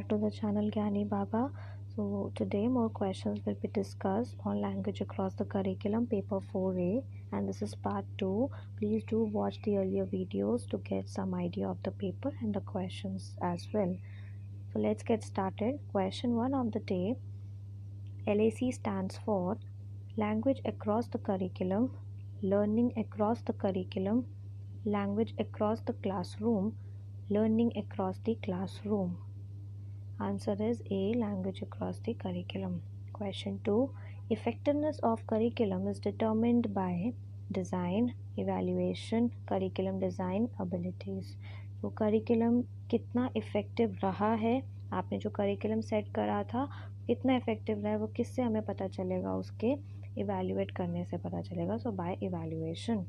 back to the channel Gyani Baba. So today more questions will be discussed on language across the curriculum paper 4A, and this is part 2. Please do watch the earlier videos to get some idea of the paper and the questions as well. So let's get started. Question 1 of the day. LAC stands for language across the curriculum, learning across the curriculum, language across the classroom, learning across the classroom. Answer is A. Language across the curriculum. Question 2. Effectiveness of curriculum is determined by design, evaluation, curriculum design, abilities. तो curriculum कितना effective रहा है, आपने जो curriculum set करा था कितना effective रहा है, वो किससे हमें पता चलेगा, उसके evaluate करने से पता चलेगा. So by evaluation.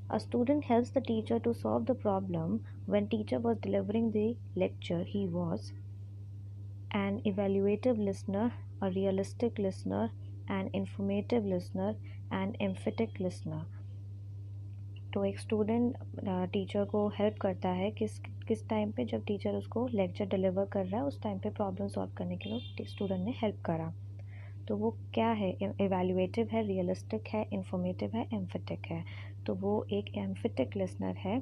A student helps the teacher to solve the problem. When teacher was delivering the lecture, he was an evaluative listener, a realistic listener, an informative listener, an emphatic listener. तो एक student teacher को help करता है किस time पे, जब teacher उसको lecture deliver कर रहा है उस टाइम पे प्रॉब्लम सॉल्व करने के लिए स्टूडेंट ने हेल्प करा. तो वो क्या है, एवेल्युएटिव है, रियलिस्टिक है, इंफॉर्मेटिव है, एम्फेटिक है. तो वो एक एम्फेटिक लिसनर है,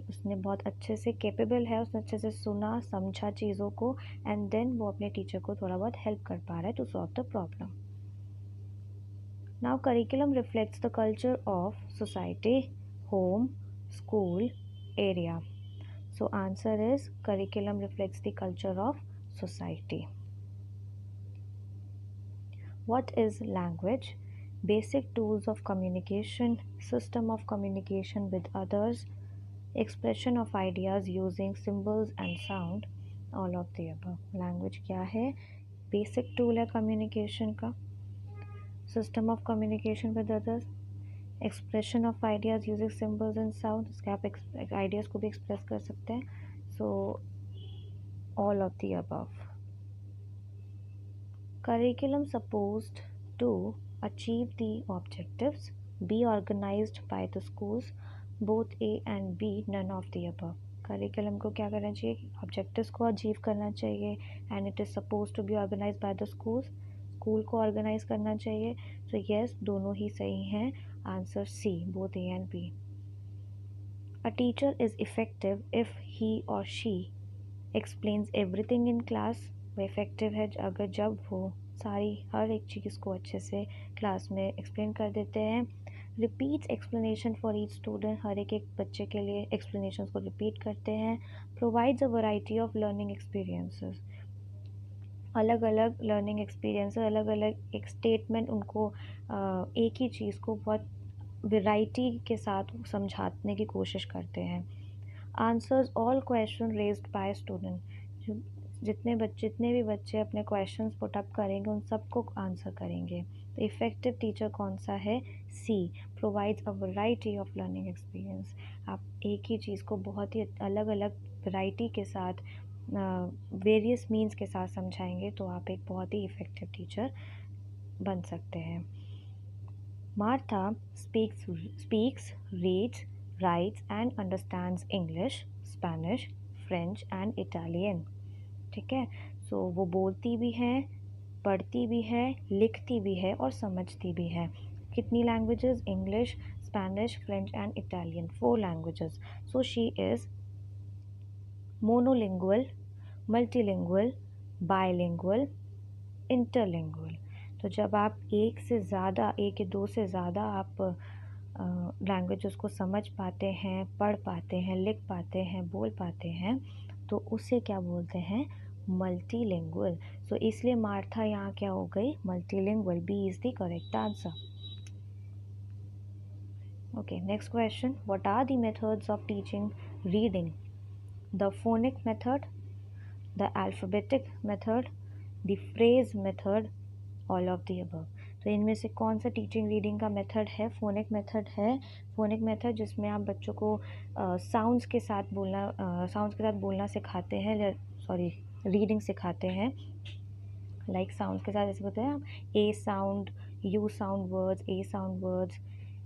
उसने बहुत अच्छे से केपेबल है, उसने अच्छे से सुना समझा चीज़ों को एंड देन वो अपने टीचर को थोड़ा बहुत हेल्प कर पा रहा है to solve the problem. Now curriculum reflects the culture of society, home, school, area. So answer is curriculum reflects the culture of society. What is language? Basic tools of communication, system of communication with others, expression of ideas using symbols and sound, all of the above. Language क्या है? Basic tool है communication का, system of communication with others, expression of ideas using symbols and sound. इसके आप ideas को भी express कर सकते हैं. So all of the above. Curriculum supposed to achieve the objectives, be organized by the schools, both A and B, none of the above. Curriculum को क्या करना चाहिए, objectives को achieve करना चाहिए and it is supposed to be organized by the schools, school को organize करना चाहिए. So yes, दोनों ही सही हैं. Answer C, both A and B. A teacher is effective if he or she explains everything in class. वो effective है अगर जब वो हर एक चीज़ को अच्छे से क्लास में एक्सप्लेन कर देते हैं. Repeats explanation for each student, हर एक बच्चे के लिए एक्सप्लेनेशन को रिपीट करते हैं. Provides a variety of learning experiences, अलग अलग लर्निंग एक्सपीरियंस, अलग अलग एक स्टेटमेंट उनको एक ही चीज़ को बहुत वैरायटी के साथ समझाने की कोशिश करते हैं. Answers all question raised bye student, जितने भी बच्चे अपने क्वेश्चंस पुट अप करेंगे उन सबको आंसर करेंगे. तो इफ़ेक्टिव टीचर कौन सा है? C, provides a variety of learning experience. आप एक ही चीज़ को बहुत ही अलग अलग वैरायटी के साथ वेरियस मीन्स के साथ समझाएंगे तो आप एक बहुत ही इफ़ेक्टिव टीचर बन सकते हैं. Martha speaks, reads, rights and understands English, Spanish, French and Italian. ठीक है, सो वो बोलती भी है, पढ़ती भी है, लिखती भी है और समझती भी है. कितनी languages? English, Spanish, French and Italian, 4 languages. So she is monolingual, multilingual, bilingual, interlingual. तो जब आप एक या दो से ज़्यादा आप लैंग्वेजेस को समझ पाते हैं, पढ़ पाते हैं, लिख पाते हैं, बोल पाते हैं, तो उसे क्या बोलते हैं? मल्टीलिंगुअल. सो इसलिए मार्था यहाँ क्या हो गई? Multilingual. B is the correct answer. Okay, next question. What are the methods of teaching reading? The phonic method, the alphabetic method, the phrase method, all of the above. तो इनमें से कौन सा टीचिंग रीडिंग का method है? Phonic method है. Phonic method जिसमें आप बच्चों को साउंड्स के साथ बोलना सिखाते हैं, रीडिंग सिखाते हैं. लाइक साउंड्स के साथ जैसे बोलते हैं आप A sound, U sound words, A sound words,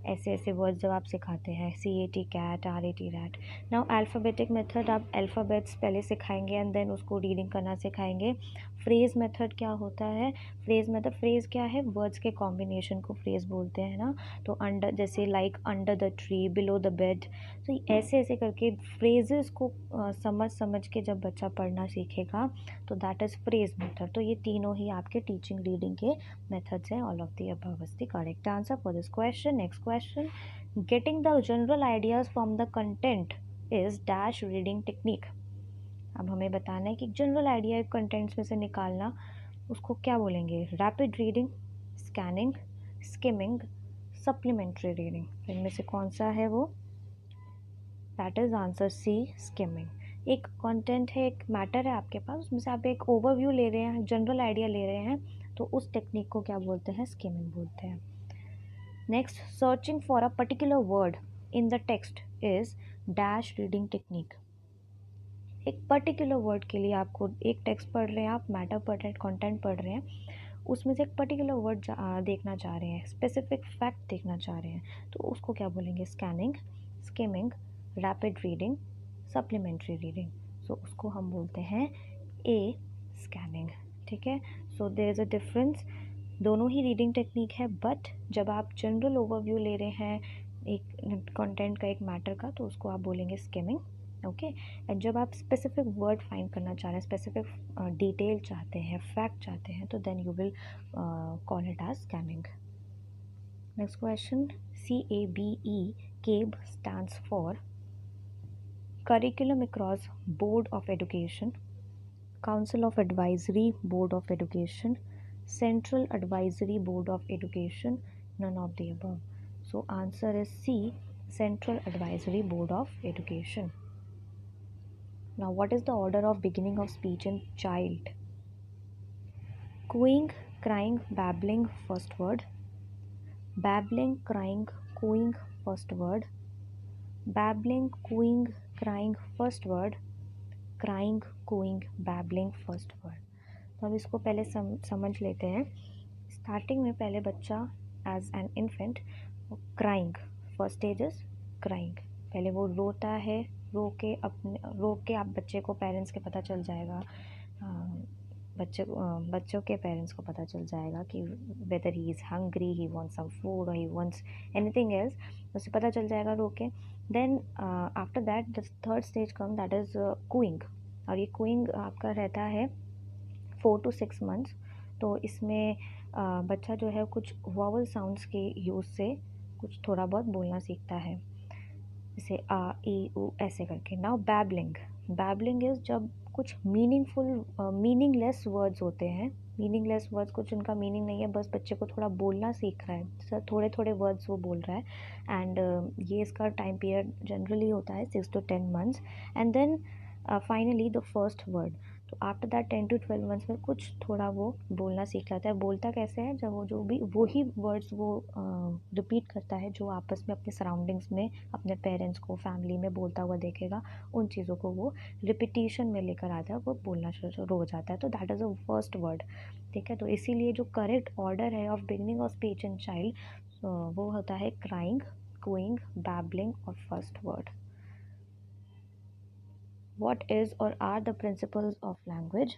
ऐसे ऐसे वर्ड्स जब आप सिखाते हैं, CAT cat, RAT rat. Now alphabetic method, आप अल्फ़ाबेट्स पहले सिखाएंगे एंड देन उसको रीडिंग करना सिखाएंगे। फ्रेज़ मेथड क्या होता है? फ्रेज़ मेथड, फ्रेज़ क्या है? वर्ड्स के कॉम्बिनेशन को फ्रेज़ बोलते हैं ना। तो अंडर, जैसे like under the tree, below the bed, तो ऐसे ऐसे करके फ्रेजेस को समझ समझ के जब बच्चा पढ़ना सीखेगा तो दैट इज़ फ्रेज मेथड। तो ये तीनों ही आपके टीचिंग रीडिंग के मेथड्स हैं। All of the above is the correct answer for this question. Next question, getting the general ideas from the content is dash reading technique. अब हमें बताना है कि जनरल आइडिया कंटेंट्स में से निकालना, उसको क्या बोलेंगे? Rapid reading, scanning, skimming, supplementary reading. इनमें से कौन सा है वो? That is answer C, skimming. एक कंटेंट है, एक मैटर है आपके पास, उसमें से आप एक ओवरव्यू ले रहे हैं, जनरल आइडिया ले रहे हैं, तो उस टेक्निक को क्या बोलते हैं? स्किमिंग बोलते हैं। Next, searching for a particular word in the text is dash reading technique. एक पर्टिकुलर वर्ड के लिए आपको एक टेक्स्ट पढ़ रहे हैं, आप मैटर पढ़ रहे हैं, कंटेंट पढ़ रहे हैं, उसमें से एक पर्टिकुलर वर्ड देखना चाह रहे हैं, स्पेसिफिक फैक्ट देखना चाह रहे हैं, तो उसको क्या बोलेंगे? Scanning, skimming, rapid reading, supplementary reading. So उसको हम बोलते हैं ए, स्कैनिंग। ठीक है, so there is a difference. दोनों ही रीडिंग टेक्निक है, बट जब आप जनरल ओवरव्यू ले रहे हैं एक कंटेंट का, एक मैटर का, तो उसको आप बोलेंगे स्किमिंग। ओके, एंड जब आप स्पेसिफिक वर्ड फाइंड करना चाह रहे हैं, स्पेसिफिक डिटेल चाहते हैं, फैक्ट चाहते हैं, तो then you will call it as scanning. Next question, CABE, CABE stands for Curriculum Across Board of Education, Council of Advisory Board of Education, Central Advisory Board of Education, none of the above. So answer is C, Central Advisory Board of Education. Now what is the order of beginning of speech in child? Cooing, crying, babbling, first word. Babbling, crying, cooing, first word. Babbling, cooing, crying, first word. Crying, cooing, babbling, first word. तो अब इसको पहले समझ लेते हैं। Starting में पहले बच्चा as an infant crying, first stage is crying, पहले वो रोता है, रो के आप बच्चे को, पेरेंट्स के पता चल जाएगा, बच्चों के पेरेंट्स को पता चल जाएगा कि whether he is hungry, he wants some food और ही वांट्स एनीथिंग एल्स, उसे पता चल जाएगा रो के। Then after that the third stage come, that is cooing, और ये कूइंग आपका रहता है 4 to 6 मंथ्स। तो इसमें बच्चा जो है कुछ वॉवल साउंड्स के यूज़ से कुछ थोड़ा बहुत बोलना सीखता है, जैसे आ, ई, ऊ, ऐसे करके। नाउ बैबलिंग, बैबलिंग इज़ जब कुछ मीनिंगलेस वर्ड्स होते हैं, मीनिंगलेस वर्ड्स, कुछ उनका मीनिंग नहीं है, बस बच्चे को थोड़ा बोलना सीख रहा है, सर थोड़े थोड़े वर्ड्स वो बोल रहा है। एंड ये इसका टाइम पीरियड जनरली होता है 6 to 10 months. And then finally the first word, तो आफ्टर दैट 10 to 12 मंथ्स में कुछ थोड़ा वो बोलना सीख जाता है। बोलता कैसे है? जब वो जो भी वही वर्ड्स वो रिपीट करता है जो आपस में अपने सराउंडिंग्स में अपने पेरेंट्स को, फैमिली में बोलता हुआ देखेगा, उन चीज़ों को वो रिपीटिशन में लेकर आता है, वो बोलना शुरू हो जाता है, तो that is a first word. ठीक है, तो इसीलिए जो करेक्ट ऑर्डर है of beginning of speech in child वो होता है क्राइंग, कूइंग, बैबलिंग और first word. What is or are the principles of language?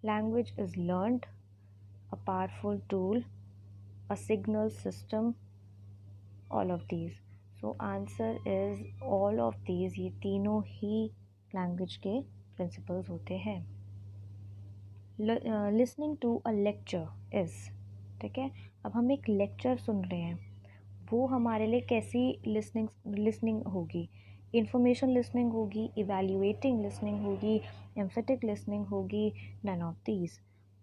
Language is learned, a powerful tool, a signal system, all of these. So answer is all of these, ये तीनों ही language के principles होते हैं। Listening to a lecture is, ठीक है, अब हम एक lecture सुन रहे हैं, वो हमारे लिए कैसी लिसनिंग होगी? इंफॉर्मेशन लिसनिंग होगी, इवैल्यूएटिंग लिसनिंग होगी, एम्फेटिक लिसनिंग होगी, नन ऑफ दीज।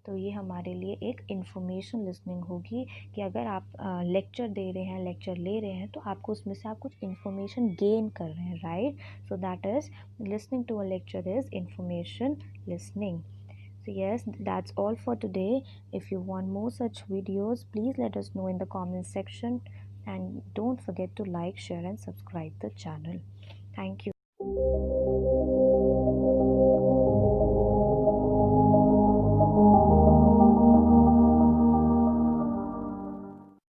तो ये हमारे लिए एक इंफॉर्मेशन लिसनिंग होगी कि अगर आप लेक्चर दे रहे हैं, लेक्चर ले रहे हैं, तो आपको उसमें से आप कुछ इंफॉर्मेशन गेन कर रहे हैं, right? So that is listening to a lecture is information listening. So yes, that's all for today. If you want more such videos, please let us know in the comment section, and don't forget to like, share and subscribe the channel. Thank you.